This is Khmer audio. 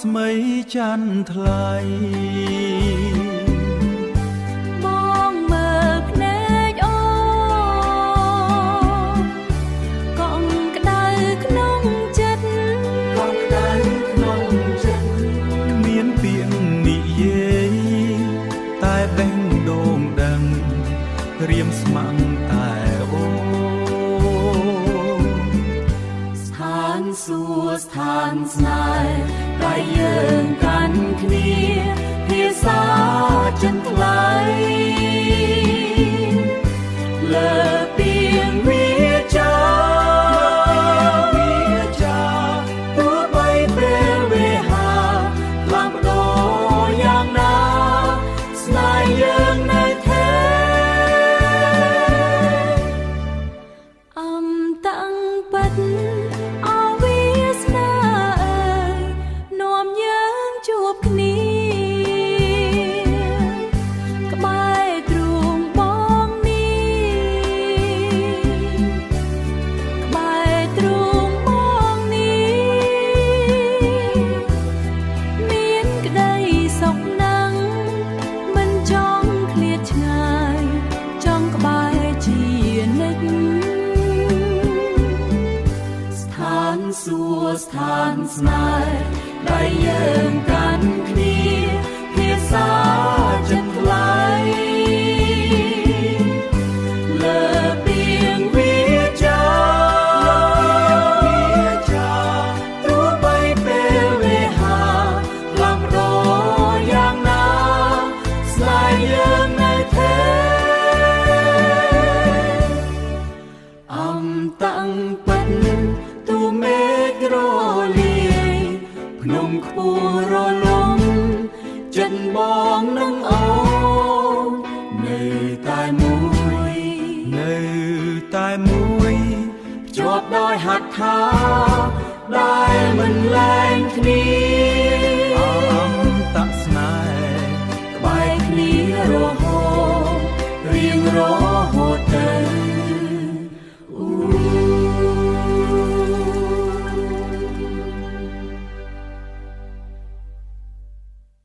ស្មីច័ន្ទថ្លៃបងមើលភ្នែកអូកងក្តៅក្នុងចិត្តកងក្តៅក្នុងចិត្តគ្មានពាក្យនិយាយតែបេះដូងដឹងរៀមស្មាំងតែអូស្ថានសួគ៌ស្ថានស្នេហ៍តែយើងកាន់គ្នាភាសាចិនថ្លៃលើពីងវាចាទោះបីពេលវេហាឡើងបដូរយ៉ាងណាស្នេហ៍យើងនៅទេអំតាំងពិតអវាសនាអើយនាំយើងជួបគ្នាក្បែរទ្រូងបងនេះក្បែរទ្រូងបងនេះមានក្តីសុខណាស់មិនចង់ឃ្លាតឆ្ងាយចង់ក្បែរជានិច្ចស្ថានសួគ៌ស្ថានស្នេហ៍ដែលយើងកាន់គ្នាភាសាចិនថ្លៃលើពីងវាចាទោះបីពេលវេហាឡើងបដូរយ៉ាងណាស្នេហ៍យើងនៅទេអំតាំងពិតទូមេឃរលាយភ្នំខ្ពស់រលំចិត្តបងនឹងអូននៅតែមួយភ្ជាប់ដោយហត្ថាដែលមិនលែងគ្នា